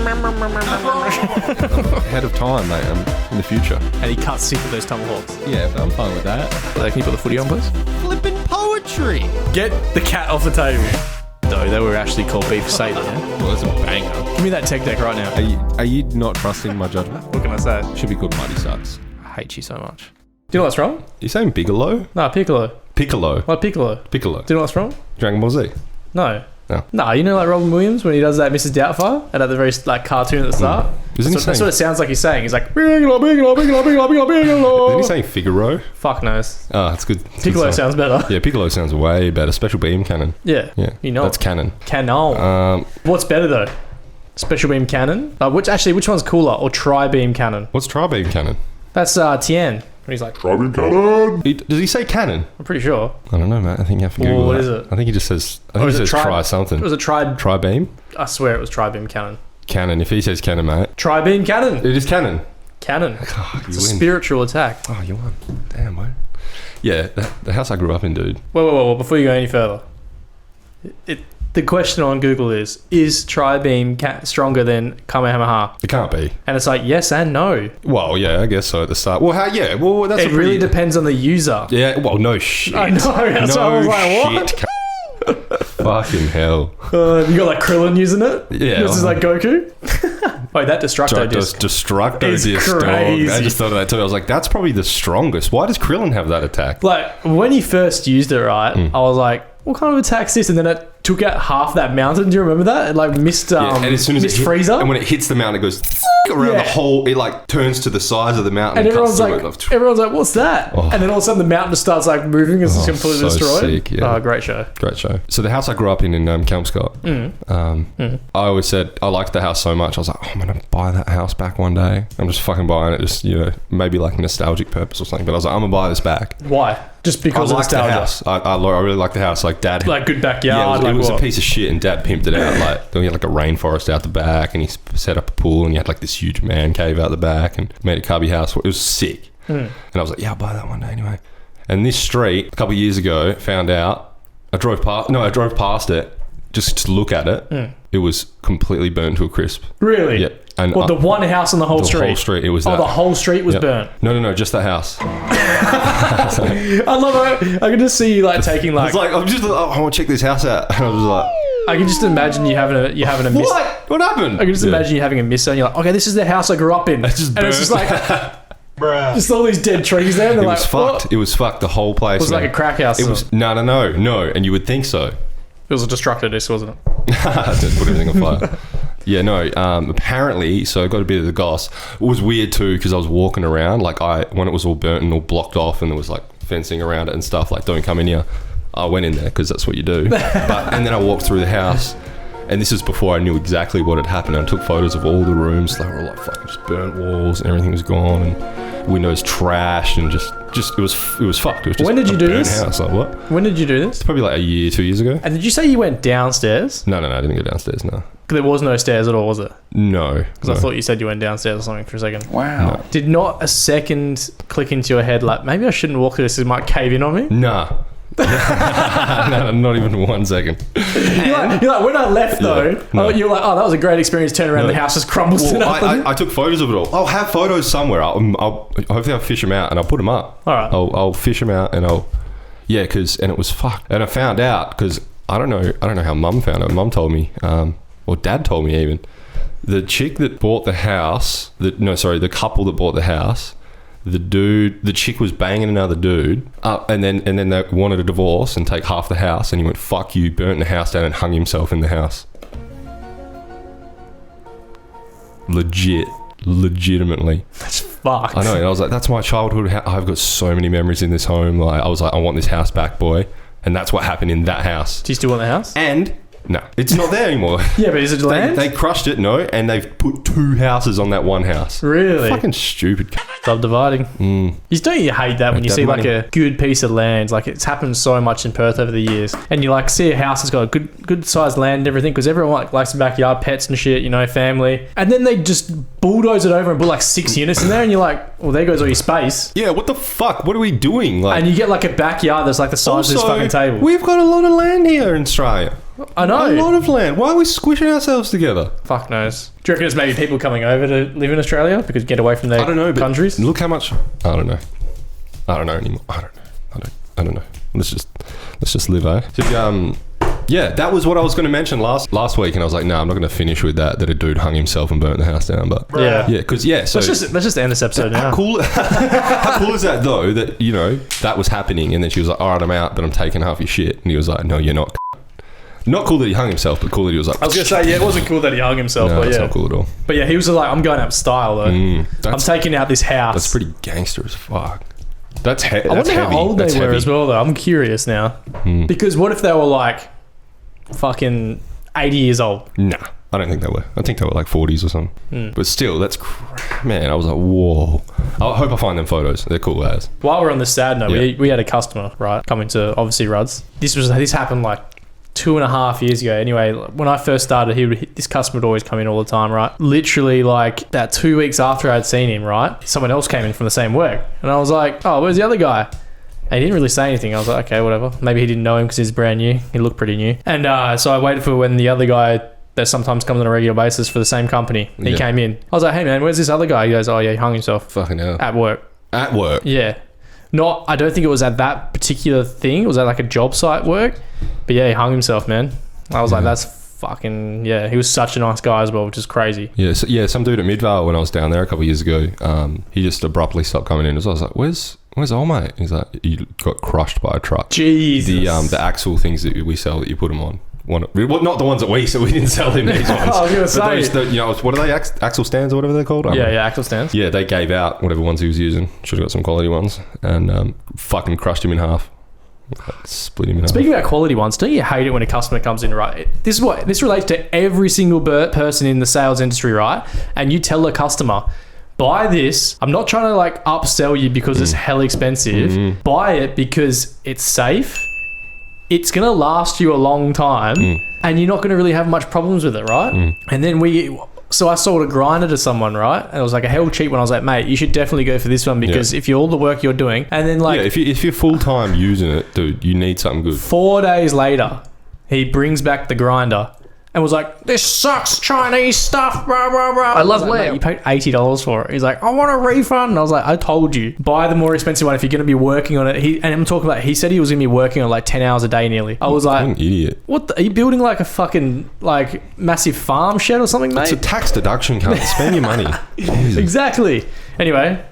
Ahead of time, mate. I'm in the future. And he cuts sick with those tomahawks. Yeah, but I'm fine with that. Can you put the footy on, please? Flipping poetry. Get the cat off the table. Though they were actually called beef Satan, yeah? Well, that's a banger. Give me that tech deck right now. Are you not trusting my judgment? What can I say? Should be called Mighty Sucks. I hate you so much. Do you know what's wrong? You saying Bigelow? No, Piccolo. Piccolo. Like Piccolo. Piccolo. Do you know what's wrong? Dragon Ball Z. No. No. No, you know like Robin Williams when he does that Mrs. Doubtfire and at the very like cartoon at the start? That's what it sounds like he's saying. He's like, Bigelow, Bigelow, Bigelow, Bigelow, Bigelow, Bigelow. Isn't he saying Figaro? Fuck knows. Oh, that's good. Piccolo sounds better. Yeah, Piccolo sounds way better. Special beam cannon. Yeah. Yeah. You know that's canon. Canon. What's better though? Special beam cannon? Which one's cooler? Or tri-beam cannon? What's tri-beam cannon? That's Tien. When he's like, Tri-beam cannon! Does he say cannon? I'm pretty sure. I don't know, mate. I think you have to Google what that. is it? I think he just says... I think he says try something. Was it tri-beam? I swear it was tri-beam cannon. Cannon. If he says cannon, mate. Tri-beam cannon. It is cannon. Cannon. Oh, it's a spiritual attack. Oh, you won. Damn, mate. Yeah, the house I grew up in, dude. Whoa. Before you go any further. The question on Google is tri-beam stronger than Kamehameha? It can't be. And it's like, yes and no. Well, yeah, I guess so at the start. Well, that's it really depends on the user. Yeah, well, no shit. I know, that's why I was like, what? Fucking hell. You got like Krillin using it? Yeah. This is like Goku? Wait, that Destructo disc. Destructo is disc, crazy. dog. I just thought of that too. I was like, that's probably the strongest. Why does Krillin have that attack? Like, when he first used it, right, I was like, what kind of attack's this? And then it took out half that mountain. Do you remember that? It like missed and as soon as missed Frieza. And when it hits the mountain, it goes around the whole, it like turns to the size of the mountain. And everyone's like, what's that? Oh. And then all of a sudden the mountain just starts like moving and it's completely destroyed. Sick, yeah. Oh, great show. Great show. So the house I grew up in Kelmscott, I always said, I liked the house so much. I was like, oh, I'm going to buy that house back one day. I'm just fucking buying it, just, maybe like nostalgic purpose or something. But I was like, I'm going to buy this back. Why? Just because I of nostalgia? The house. I really like the house. Like dad, like good backyard. Yeah, it was a piece of shit, and dad pimped it out. Like he had like a rainforest out the back, and he set up a pool, and he had like this huge man cave out the back, and made a cubby house. It was sick. And I was like, yeah, I'll buy that one day anyway. And this street, a couple of years ago, found out. I drove past it just to look at it. It was completely burnt to a crisp. Really? Yeah. And the one house on the whole street? The whole street, it was that. Oh, the whole street was burnt? No, just that house. I love it. I can just see you like taking like... It's like, I want to check this house out. And I was like... I can just imagine you having a miss... What? What happened? I can just imagine you having a miss and you're like, okay, this is the house I grew up in. It's just burnt. And it's just like... just all these dead trees there. And it was fucked. What? It was fucked. The whole place. It was like a crack house. It was... No. And you would think so. It was a Destructo disc, wasn't it? Just put everything on fire. Yeah, no. Apparently, so I got a bit of the goss. It was weird too because I was walking around when it was all burnt and all blocked off, and there was like fencing around it and stuff. Like, don't come in here. I went in there because that's what you do. And then I walked through the house, and this is before I knew exactly what had happened. I took photos of all the rooms. They were all like fucking just burnt walls, and everything was gone, and windows trashed, and just it was fucked. It was just when did you do this? House. Like, what? When did you do this? Probably like a year, 2 years ago. And did you say you went downstairs? No, I didn't go downstairs. No. There was no stairs at all, was it? No. Because I thought you said you went downstairs or something for a second. Wow. No. Did not a second click into your head like, maybe I shouldn't walk through this, it might cave in on me? Nah. No, not even 1 second. You're like, when I left though, you're like, oh, that was a great experience. Turn around, the house just crumbles to nothing. I took photos of it all. I'll have photos somewhere. Hopefully I'll fish them out and I'll put them up. All right. I'll fish them out and and it was fucked. And I found out because I don't know how Mum found it. Mum told me, or Dad told me even. The chick that bought the house, the couple that bought the house. The chick was banging another dude, and then they wanted a divorce and take half the house, and he went, fuck you, burnt the house down and hung himself in the house. Legitimately. That's fucked. I know, and I was like, that's my childhood. I've got so many memories in this home. Like, I was like, I want this house back, boy. And that's what happened in that house. Do you still want the house? And... no, it's not there anymore. Yeah, but is it land? They crushed it, and they've put 2 houses on that one house. Really? Fucking stupid. Subdividing. Don't you hate that when you see money. like a good piece of land? Like, it's happened so much in Perth over the years, and you like see a house that's got a good sized land and everything because everyone likes the backyard, pets and shit, family, and then they just bulldoze it over and put like 6 units in there, and you're like, well, there goes all your space. Yeah, what the fuck? What are we doing? Like, and you get like a backyard that's like the size of this fucking table. We've got a lot of land here in Australia. I know. A lot of land. Why are we squishing ourselves together? Fuck knows. Do you reckon it's maybe people coming over to live in Australia because get away from their countries? Look how much. I don't know. I don't know anymore. I don't know. Let's just live, eh? So, yeah, that was what I was going to mention last week, and I was like, no, I'm not going to finish with that a dude hung himself and burnt the house down. But because so let's just end this episode now. How cool is that though? That that was happening, and then she was like, all right, I'm out, but I'm taking half your shit, and he was like, no, you're not. Not cool that he hung himself, but cool that he was like. I was going to say, it wasn't cool that he hung himself, no, but it's not cool at all. But yeah, he was like, I'm going out of style though. I'm taking out this house. That's pretty gangster as fuck. That's I wonder how old they were as well though. I'm curious now, because what if they were like fucking 80 years old? Nah, I don't think they were. I think they were like 40s or something. But still, that's man. I was like, whoa. I hope I find them photos. They're cool as. While we're on the sad note, we had a customer right coming to obviously Rudd's. This happened like 2.5 years ago. Anyway, when I first started, this customer would always come in all the time, right? Literally like that 2 weeks after I'd seen him, right? Someone else came in from the same work, and I was like, oh, where's the other guy? And he didn't really say anything. I was like, okay, whatever. Maybe he didn't know him because he's brand new. He looked pretty new. And so I waited for when the other guy that sometimes comes on a regular basis for the same company, he came in. I was like, hey man, where's this other guy? He goes, oh yeah, he hung himself. Fucking hell. At work. At work? Yeah. I don't think it was at that particular thing. It was at like a job site work. But yeah, he hung himself, man. I was like, that's fucking, he was such a nice guy as well, which is crazy. Yeah, some dude at Midvale when I was down there a couple of years ago, he just abruptly stopped coming in. So I was like, where's old mate? He's like, he got crushed by a truck. Jesus. The axle things that we sell that you put them on. Not the ones that we didn't sell him these ones. I was going to say. Those, what are they, axle stands or whatever they're called? Axle stands. Yeah, they gave out whatever ones he was using. Should have got some quality ones. And fucking crushed him in half. Split him in half. Speaking about quality ones, don't you hate it when a customer comes in, right? This relates to every single person in the sales industry, right? And you tell a customer, buy this. I'm not trying to like upsell you because it's hell expensive. Buy it because it's safe. It's going to last you a long time and you're not going to really have much problems with it, right? And then so I sold a grinder to someone, right? And it was like a hell cheap one. I was like, mate, you should definitely go for this one because if all the work you're doing, and then like... Yeah, if you're full-time using it, dude, you need something good. 4 days later, he brings back the grinder and was like, this sucks, Chinese stuff, blah, blah, blah. I love Leo. You paid $80 for it. He's like, I want a refund. And I was like, I told you, buy the more expensive one if you're going to be working on it. And I'm talking about, he said he was going to be working on like 10 hours a day nearly. I was like, an idiot. What? Are you building like a fucking like massive farm shed or something, mate? It's a tax deduction, can't spend your money. Exactly. Anyway,